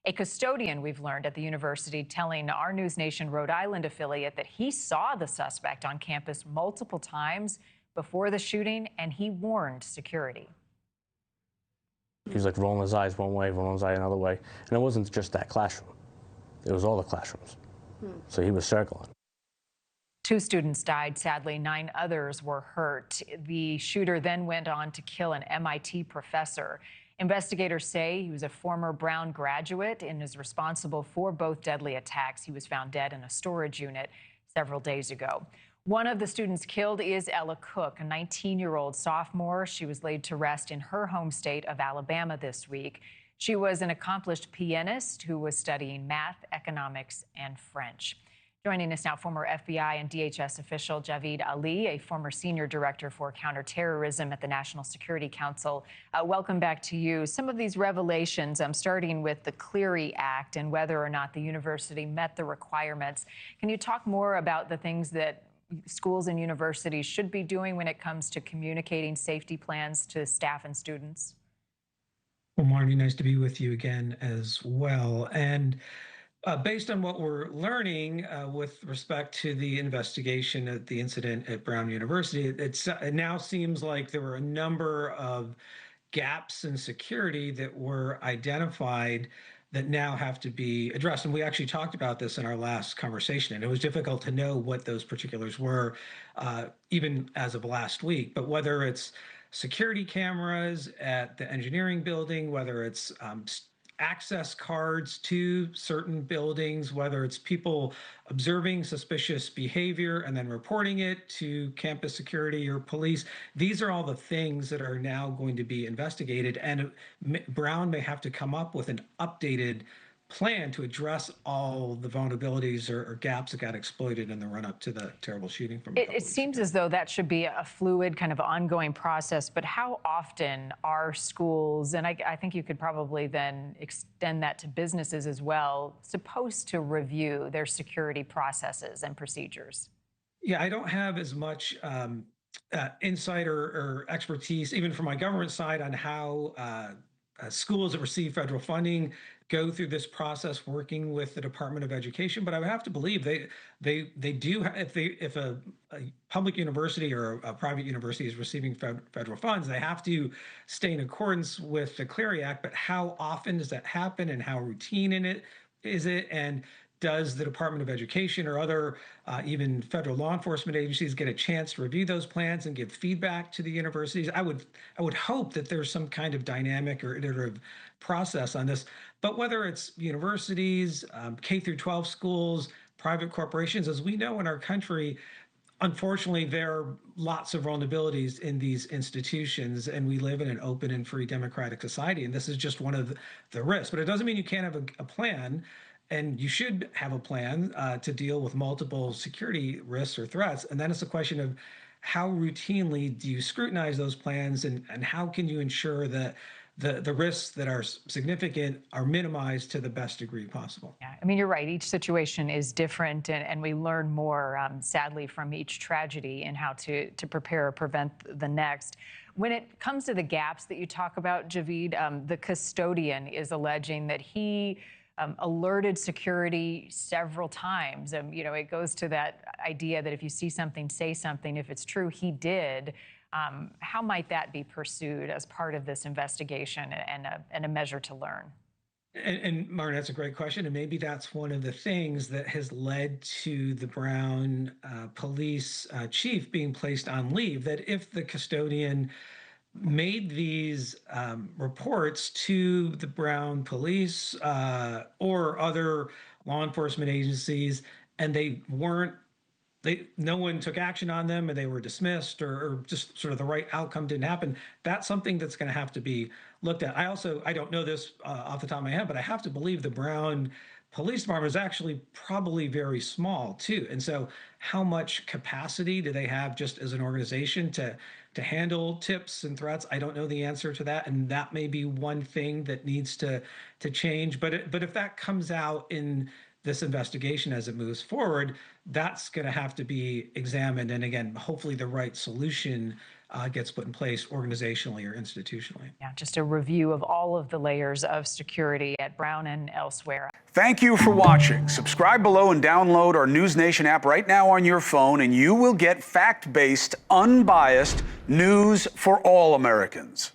A custodian, we've learned, at the university telling our NewsNation Rhode Island affiliate that he saw the suspect on campus multiple times before the shooting, and he warned security. He was like rolling his eyes one way, rolling his eye another way. And it wasn't just that classroom. It was all the classrooms. So he was circling. 2 students died. Sadly, 9 others were hurt. The shooter then went on to kill an MIT professor. Investigators say he was a former Brown graduate and is responsible for both deadly attacks. He was found dead in a storage unit several days ago. One of the students killed is Ella Cook, a 19-year-old sophomore. She was laid to rest in her home state of Alabama this week. She was an accomplished pianist who was studying math, economics, and French. Joining us now, former FBI and DHS official Javed Ali, a former senior director for counterterrorism at the National Security Council. Welcome back to you. Some of these revelations, starting with the Clery Act and whether or not the university met the requirements. Can you talk more about the things that schools and universities should be doing when it comes to communicating safety plans to staff and students? Well, Marni, nice to be with you again as well. And based on what we're learning with respect to the investigation at the incident at Brown University, it now seems like there were a number of gaps in security that were identified that now have to be addressed. And we actually talked about this in our last conversation, and it was difficult to know what those particulars were, even as of last week. But whether it's security cameras at the engineering building, whether it's access cards to certain buildings, whether it's people observing suspicious behavior and then reporting it to campus security or police. These are all the things that are now going to be investigated, and Brown may have to come up with an updated plan to address all the vulnerabilities or gaps that got exploited in the run-up to the terrible shooting from It seems as though that should be a fluid, kind of ongoing process, but how often are schools, and I think you could probably then extend that to businesses as well, supposed to review their security processes and procedures? Yeah, I don't have as much insight or expertise, even from my government side, on how schools that receive federal funding go through this process working with the Department of Education, but I would have to believe they do. If a public university or a private university is receiving federal funds, they have to stay in accordance with the Clery Act. But how often does that happen, and how routine is it? And does the Department of Education or other even federal law enforcement agencies get a chance to review those plans and give feedback to the universities? I would hope that there's some kind of dynamic or iterative process on this. But whether it's universities, K through 12 schools, private corporations, as we know in our country, unfortunately, there are lots of vulnerabilities in these institutions, and we live in an open and free democratic society, and this is just one of the risks. But it doesn't mean you can't have a plan. And you should have a plan to deal with multiple security risks or threats. And then it's a question of how routinely do you scrutinize those plans, and how can you ensure that the risks that are significant are minimized to the best degree possible. Yeah, I mean, you're right. Each situation is different, and we learn more, sadly, from each tragedy and how to prepare or prevent the next. When it comes to the gaps that you talk about, Javed, the custodian is alleging that he alerted security several times. It goes to that idea that if you see something, say something. If it's true, he did. How might that be pursued as part of this investigation and a measure to learn? And Martin, that's a great question. And maybe that's one of the things that has led to the Brown police chief being placed on leave, that if the custodian made these reports to the Brown police or other law enforcement agencies, and no one took action on them, and they were dismissed, or just sort of the right outcome didn't happen, that's something that's going to have to be looked at. I don't know this off the top of my head, but I have to believe the Brown Police Department is actually probably very small too. And so how much capacity do they have just as an organization to handle tips and threats? I don't know the answer to that. And that may be one thing that needs to change. But if that comes out in this investigation as it moves forward, that's going to have to be examined. And again, hopefully the right solution gets put in place organizationally or institutionally. Yeah, just a review of all of the layers of security at Brown and elsewhere. Thank you for watching. Subscribe below and download our NewsNation app right now on your phone, and you will get fact-based, unbiased news for all Americans.